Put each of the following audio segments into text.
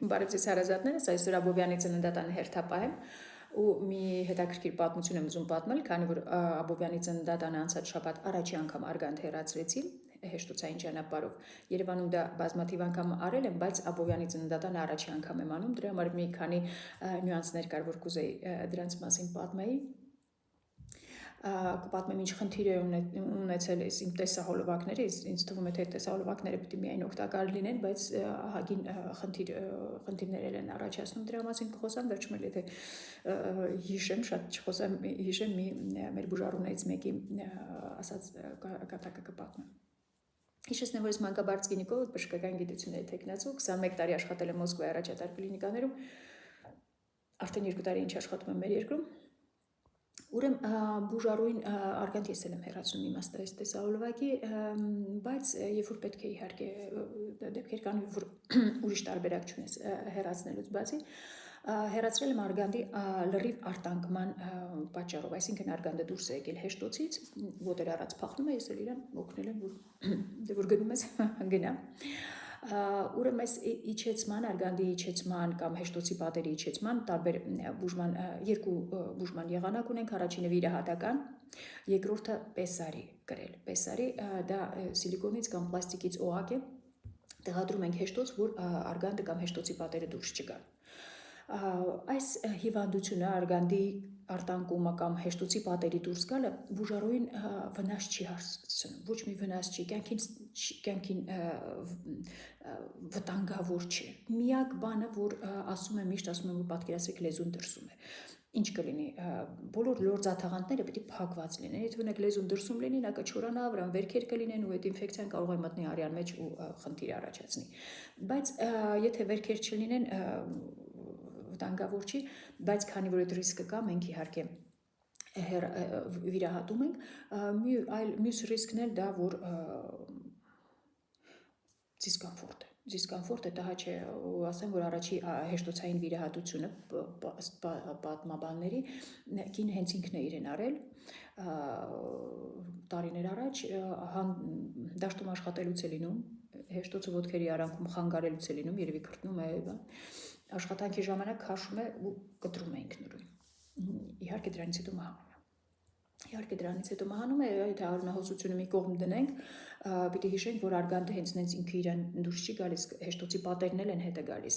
Բարև ձեզ հարազատներս, այսօր Աբովյանի ծննդատանը հերթապահ եմ ու մի հետաքրքիր պատմություն եմ ուզում պատմել, քանի որ Աբովյանի ծննդատանը անցած շաբաթ առաջի անգամ արգանդ հեռացրեցի հեշտոցային ճանապարհով։ Երևանում դա բազմաթիվ անգամ արել եմ, բայց Աբովյանի ծննդատանը առաջի անգամ եմ անում, դրա համար մի քանի նյուանսներ կար, որ կուզեի դրանց մասին պատմեի։ Կպատմեմ ինչ խնդիր է ունեցել իմ տեսահոլովակները, ինձ թվում է թե տեսահոլովակները պետք է միայն օգտակար լինեն, բայց ահագին խնդիրներ են առաջացնում դրա մասին կխոսամ, վերջում էլ եթե հիշեմ, շատ չխոսեմ, հիշեմ մեր բուժառուներից մեկի ասած կատակը կպատմեմ։ Հիշեցնեմ, որ ես մանկաբարձ գինեկոլոգ, բժշկական գիտությունների թեկնածու, 21 տարի աշխատել եմ Մոսկվայի առաջատար կլինիկաներում, արդեն 2 տարի ինչ աշխատում եմ մեր երկրում։ Ուրեմն բուժառուին արգանդ ես եմ հեռացնում իմաստը այս տեսահոլովակի, բայց երբ որ պետք է իհարկե դեպքեր կան, որ ուրիշ տարբերակ չունես հեռացնելուց բացի, հեռացրել եմ արգանդի լրիվ արտանկման պատճառով, այսինքն արգանդը դուրս է եկել հեշտոցից, ոտեր առած փախնում է, ես էլ իրան օգնել եմ, որ գնում ես գնա։ Ուրեմն այս իջեցման, արգանդի իջեցման կամ հեշտոցի պատերի իջեցման տարբեր բուժման երկու բուժման եղանակ ունենք, առաջինը վիրահատական, երկրորդը պեսարի կրել։ Պեսարի դա սիլիկոնից կամ պլաստիկից օղակ է, տեղադրում ենք հեշտոց, որ արգանդը կամ հեշտոցի պատերը դուրս չգան։ Այս հիվանդությունը արգանդի արտանկումը կամ հեշտոցի պատերի դուրս գալը բուժառուին վնաս չի հասցնում, ոչ մի վնաս չի, կյանքին վտանգավոր չի։ Միակ բանը, որ ասում եմ միշտ, ասում եմ, որ պատկերացրեք լեզուն դրսում է։ Ինչ կլինի, բոլոր լորձաթաղանթները պետք է փակված լինեն, եթե օրինակ լեզուն դրսում լինի, նա կչորանա, վրան վերքեր կլինեն ու այդ ինֆեկցիան կարող է մտնի արյան մեջ ու խնդիր առաջացնի։ Բայց եթե վերքեր չլինեն, վտանգավոր չի, բայց քանի որ այդ ռիսկը կա, մենք իհարկե վիրահատում ենք, մյուս ռիսկն էլ դա, որ դիսկոմֆորտ է, դա չէ, ասեմ, որ առաջի հեշտոցային վիրահատությունը պատմաբանների կինը հենց ինքն է իրեն արել տարիներ առաջ, դաշտում աշխատելուց է լինում, հեշտոցը ոտքերի արանքում խանգարելուց է լինում, երևի քրտնում է, աշխատանքի ժամանակ քաշում է ու կտրում է ինքնուրույն։ Իհարկե դրանից հետո մահանում է, եթե արունահոսությունը մի կողմ դնենք, պիտի հիշենք, որ արգանդը հենց ինքը իրան դուրս չի գալիս, հեշտոցի պատերն են հետը գալիս,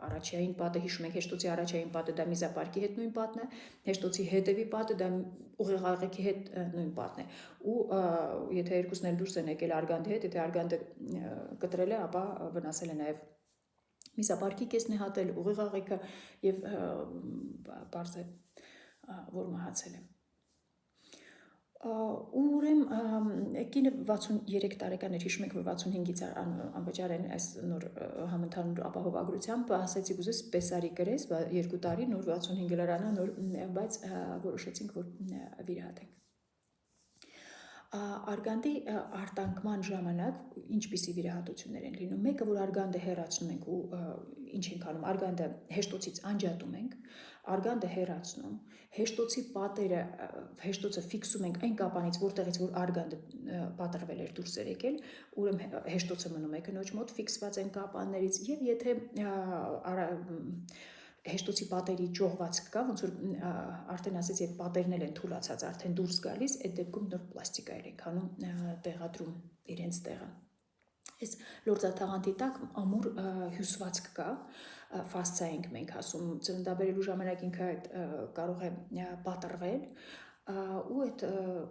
առաջային պատը, հիշում ենք, հեշտոցի առաջային պատը դա միզապարկի հետ նույն պատն է, հեշտոցի հետևի պատը դա ուղեղաղեքի հետ նույն պատն է, ու եթե երկուսն էլ դուրս են եկել արգանդի հետ, եթե արգանդը կտրել է, ապա վնասել է նաև միզապարկի կեսն է հատել, ուղեղաղեքը եւ պարզ է, որ մահացել է։ Ուրեմն կինը 63 տարեկան էր, հիշում եք, որ 65-ից անվճար են այս նոր համընդհանուր ապահովագրությամբ, ասեցի ուզես պեսարի կրես, 2 տարի, նոր 65 լրանա, բայց որոշեցինք, որ վիրահատենք։ Արգանդի արտանկման ժամանակ ինչպիսի վիրահատություններ են լինում, մեկը, որ արգանդը հեռացնում ենք ու ինչ ենք անում, արգանդը հեշտոցից անջատում ենք, արգանդը հեռացնում, հեշտոցի պատերը, հեշտոցը ֆիքսում ենք այն կապանից, որտեղից որ արգանդը պատրվել էր դուրս էր եկել, ուրեմն հեշտոցը մնում է կնոջ մոտ, ֆիքսված են կապաններից, եւ եթե հեշտոցի պատերի ճողվածք կա, ոնց որ արդեն ասեց, երբ պատերն են թուլացած, արդեն դուրս գալիս, այդ դեպքում նոր պլաստիկա ենք անում տեղադրում իրենց տեղը։ Այս լորձաթաղանթի տակ ամուր հյուսվածք կա, ֆասցիա ենք մենք ասում, ծննդաբերելու ժամանակ ինքը կարող է պատրվել ու այդ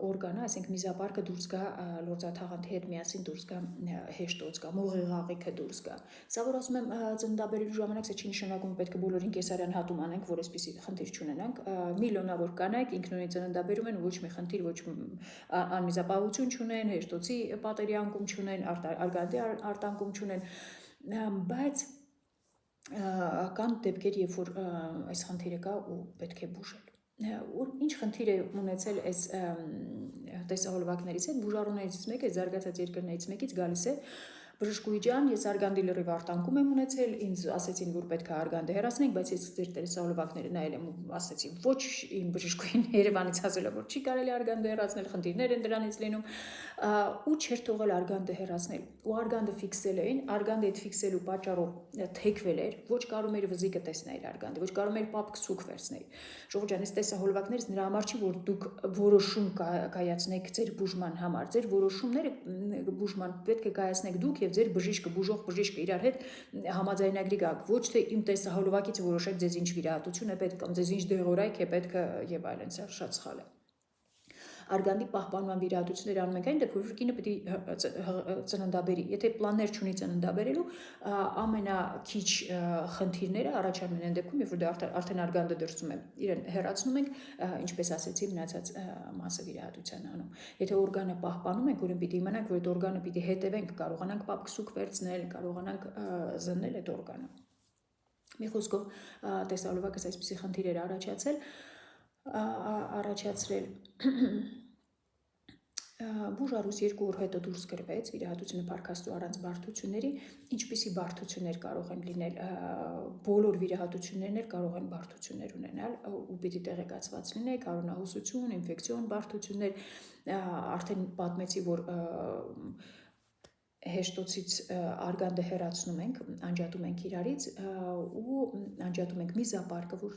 օրգանը, այսինքն միզապարկը դուրս գա լորձաթաղանթի հետ միասին դուրս գա հեշտոց գա, ուղեղաղեքը դուրս գա։ Սա որ ասում եմ ծննդաբերելու ժամանակ, սա չի նշանակում պետք է բոլորին կեսարյան հատում անենք, որ այսպիսի խնդիր չունենանք։ Միլիոնավոր կանայք ինքնուրույն ծննդաբերում են, ոչ մի խնդիր, ոչ անմիզապահություն չունեն, հեշտոցի պատերի անկում չունեն, արգանդի արտանկում չունեն, բայց կան դեպքեր, երբ որ այս խնդիրը կա ու պետք է բուժել։ Ինչ խնդիր է ունեցել այս տեսահոլովակներից հետ, բուժառուներից մեկը, զարգացած երկրներից մեկից գալիս է, բժշկուհի ջան, ես արգանդի լրիվ արտանկում եմ ունեցել, ինձ ասեցին, որ պետք է արգանդը հեռացնենք, բայց ես ձեր տեսահոլովակները նայել եմ ու ասեցի, ոչ, իմ բժշկուհին Երևանից ասել է, որ չի կարելի արգանդը հեռացնել, խնդիրներ են դրանից լինում, ու չէր թողել արգանդը հեռացնել։ Ու արգանդը ֆիքսել էին, արգանդը այդ ֆիքսելու պատճառով թեքվել էր, ոչ կարում էր վզիկը տեսնել արգանդը, ոչ կարում էր պապ քսուկ վերցնել։ Ժողովուրդ ջան, այս տեսահոլովակներից նրա համար չի, որ դուք որոշում կայացնեք ձեր բուժման համար, ձեր որոշումները բուժման պետք է կայացնեք դուք եւ ձեր բժիշկը, բուժող բժիշկը իրար հետ համաձայնագրի գաք, ոչ թե իմ տեսահոլովակից որոշեք ձեզ ինչ վիրահատություն է պետք կամ ձեզ ինչ դեղորայք է պետք եւ այլն, սա շատ սխալ է։ Արգանդի պահպանման վիրահատություններ անում ենք այն դեպքում, որ կինը պետք է ծննդաբերի։ Եթե պլաններ չունի ծննդաբերելու, ամենաքիչ խնդիրները առաջանում են այն դեպքում, երբ որ դա արդեն արգանդը դրսում է, իրեն հեռացնում ենք, ինչպես ասեցի, մնացած մասը վիրահատության անում։ Եթե օրգանը պահպանում ենք, ուրեմն պիտի իմանանք, որ այդ օրգանը պիտի հետևենք, կարողանանք պապքսուկ վերցնել, կարողանանք զննել այդ օրգանը։ Մի խոսքով տեսահոլովակս այսպիսի խնդիրեր առաջացրել բուժարուս 2 օր հետո դուրս գրվեց վիրահատությունը փառքաստու առանց բարդությունների, ինչպիսի բարդություններ կարող են լինել, բոլոր վիրահատություններն էլ կարող են բարդություններ ունենալ ու պիտի տեղեկացված լինեք, արյունահոսություն, ինֆեկցիոն բարդություններ, արդեն պատմեցի, որ հեշտոցից արգանդը հեռացնում ենք, անջատում ենք իրարից ու անջատում ենք միզապարկը, որ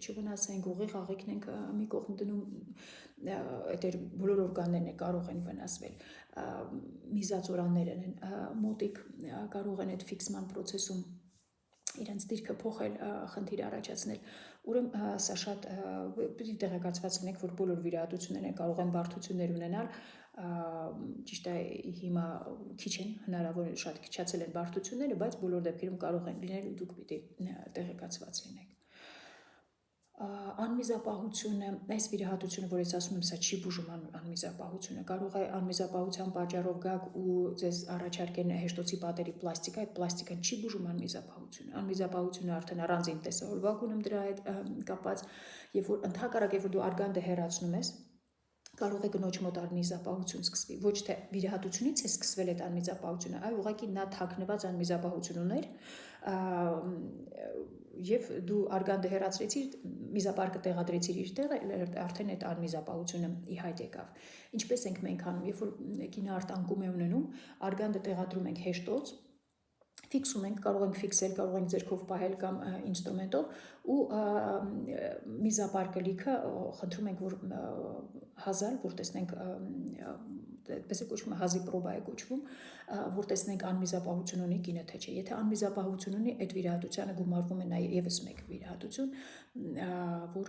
չվնասենք, ուղիղ աղիքն ենք մի կողմ դնում, այդ բոլոր օրգաններն է կարող են վնասվել, միզածորաններն են մոտիկ կարող են այդ ֆիքսման process-ում իրենց դիրքը փոխել, խնդիր առաջացնել, ուրեմն սա շատ պիտի տեղեկացված լինեք, որ բոլոր վիրահատությունները կարող են բարդություններ ունենալ, ճիշտ է հիմա քիչ են հնարավոր շատ քիչացել են բարդությունները, բայց բոլոր դեպքերում կարող են լինել ու դուք պիտի տեղեկացված լինեք։ Անմիզապահությունը, այս վիրահատությունը, որ ես ասում եմ, սա չի բուժում անմիզապահությունը, կարող է անմիզապահության պատճառով գաք ու ձեզ առաջարկեն հեշտոցի պատերի պլաստիկա, այդ պլաստիկան չի բուժում անմիզապահությունը, անմիզապահությունը արդեն առանձին տեսահոլովակ ունեմ դրա հետ կապված, եւ որ ընդհակառակ երբ դու արգանդը հեռացնում ես, կարող է կնոջ մոտ անմիզապահություն սկսվի, ոչ թե վիրահատությունից է սկսվել այդ անմիզապահությունը, այլ ուղղակի նա թաքնված անմիզապահություն ուներ, եւ դու արգանդը հեռացրեցիր, միզապարկը տեղադրեցիր իր տեղը, արդեն այդ անմիզապահությունը ի հայտ եկավ։ Ինչպես ենք մենք անում, երբ որ կինը արտանկում է ունենում, արգանդը տեղադրում ենք հեշտոց, ֆիքսում ենք, կարող ենք ֆիքսել, կարող ենք ձեռքով պահել կամ ինստրումենտով ու միզապարկը լիքը խնդրում ենք, որ հազալ, որ տեսնենք, այդպես է կոչվում, հազի պրոբա է կոչվում, որ տեսնենք անմիզապահություն ունի կինը թե չէ։ Եթե անմիզապահություն ունի, այդ վիրահատությանը գումարվում է նաև եւս մեկ վիրահատություն, որ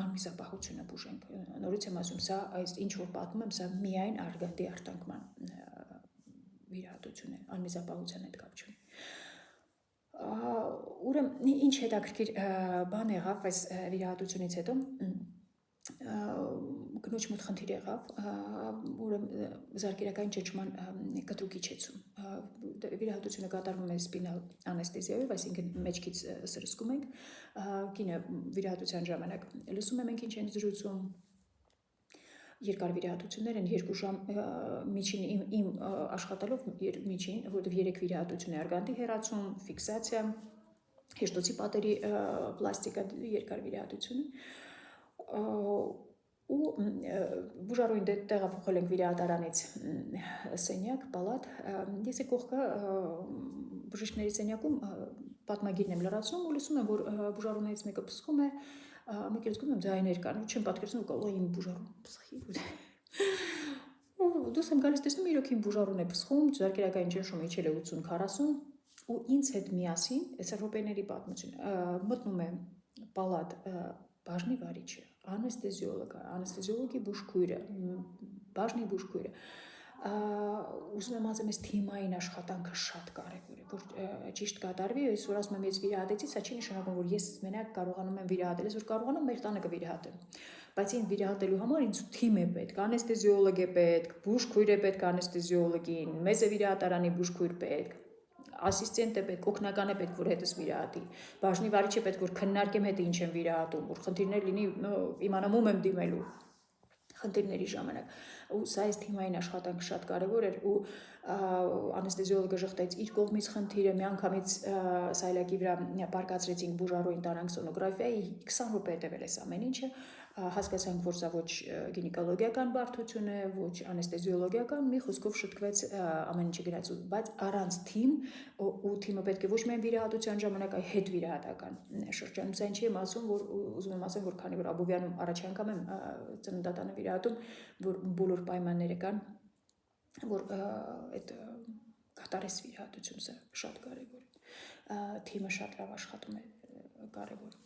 անմիզապահությունը բուժենք։ Նորից եմ ասում, սա այս ինչ որ պատմում եմ, սա միայն արգանդի արտանկման վիրահատություն է, անմիզապահության հետ կապ չունի։ Ուրեմն ինչ հետաքրքիր բան եղավ այս վիրահատությունից հետո, կնոջ մոտ խնդիր եղավ, ուրեմն զարկերակային ճնշման կտրուկ-իջեցում, վիրահատությունը կատարվում է սպինալ անեստեզիայով, այսինքն մեջքից սրսկում ենք, կինը վիրահատության ժամանակ լսում է մենք ինչ ենք զրուցում, երկար վիրահատություններ են 2 ժամ միջին իմ աշխատալով միջին, որտեղ 3 վիրահատություն է արգանդի հեռացում, ֆիքսացիա, հեշտոցի պատերի պլաստիկա, երկար վիրահատություն ու բուժարուին տեղափոխել ենք վիրահատարանից սենյակ, պալատ, ես է կողքը բժիշկների սենյակում պատմագիրն եմ լրացնում ու լսում եմ, որ բուժարուներից մեկը փսխում է, մեկ էլ զգում եմ ձայներ կան, ու չեմ պատկերացնում, կարող է իմ բուժարուն փսխի։ Ու դուրս եմ գալիս, տեսնում իրոք իմ բուժարուն է փսխում, զարկերակային ճնշումը իջել է 80-40 ու ինձ հետ միասին, այսա րոպեների պատմություն, մտնում է պալատ բաժնի վարիչը, անեստեզիոլոգը, անեստեզիոլոգի բուժքույրը, բաժնի բուժքույրը, ուզում եմ ասեմ, այս թիմային աշխատանքը շատ կարևոր է, որ ճիշտ կատարվի, ես որ ասում եմ, ես վիրահատեցի, սա չի նշանակում, որ ես մենակ կարողանում եմ վիրահատել, ես որ կարողանամ, մեր տանը կվիրահատեմ, բայց ինձ վիրահատելու համար ինձ թիմ է պետք, անեստեզիոլոգ է պետք, բուժքույր է պետք անեստեզիոլոգին, մեզ է վիրահատարանի բուժքույր պետք, ասիստենտ է պետք, օգնական է պետք, որ հետս վիրահատի, բաժնի վարիչ է պետք, որ քննարկեմ հետը ինչ եմ վիրահատում, որ խնդիրներ լինի, իմանամ ում եմ դիմելու խնդիրների ժամանակ, ու սա այս թիմային աշխատանքը շատ կարևոր էր ու անեստեզիոլոգը ժխտեց իր կողմից խնդիրը, միանգամից սայլակի վրա պարկացրեցինք բուժարոյին տարանք սոնոգրաֆիայի, 20 րոպե հետևել էս ամեն ինչը, հասկացանք, որ սա ոչ գինեկոլոգիական բարդություն է, ոչ անեստեզիոլոգիական, մի խոսքով շտկվեց ամեն ինչը գնաց, բայց առանց թիմ, ու թիմը պետք է ոչ միայն վիրահատության ժամանակ, այլ հետ վիրահատական շրջանում, սա ինչի եմ ասում, որ ուզում եմ ասեմ, որ քանի որ Աբովյանում առաջի անգամ եմ ծննդատանը վիրահատում, որ բոլոր պայմանները կան, որ այդ կատարես վիրահատություն, սա շատ կարևոր է, թիմը շատ լավ աշխատում է, կարևոր։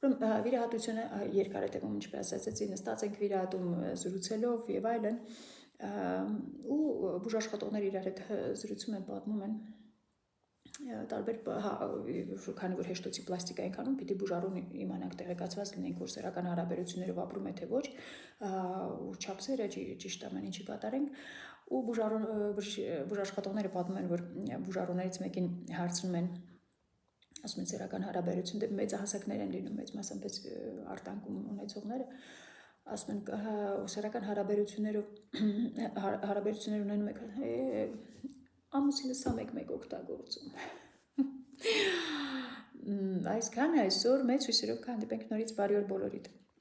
Վիրահատությունը երկար է տևում, ինչպես ասացի, նստած ենք վիրահատում զրուցելով եւ այլն, ու բուժաշխատողները իրար հետ զրուցում են, պատմում են տարբեր, քանի որ հեշտոցի պլաստիկա ենք անում, պիտի բուժարուն իմանանք, տեղեկացված լինենք, որ սեռական հարաբերություններով ապրում է թե ոչ, ու չափսերը ճիշտ ամեն ինչի կատարենք, ու բուժաշխատողները պատմում են, որ բուժարուներից մեկին հարցնում են, ասում են սեռական հարաբերություն, մեծահասակներ են լինում, մեծ մասամբ արտանքում ունեցողները, ասում են սեռական հարաբերություններ ունենում եք, ամուսինս սա մեկ օգտագործում։ Այսքանը այսօր մեծ հույսերով կհանդիպենք նորից բարի օր բոլորիդ։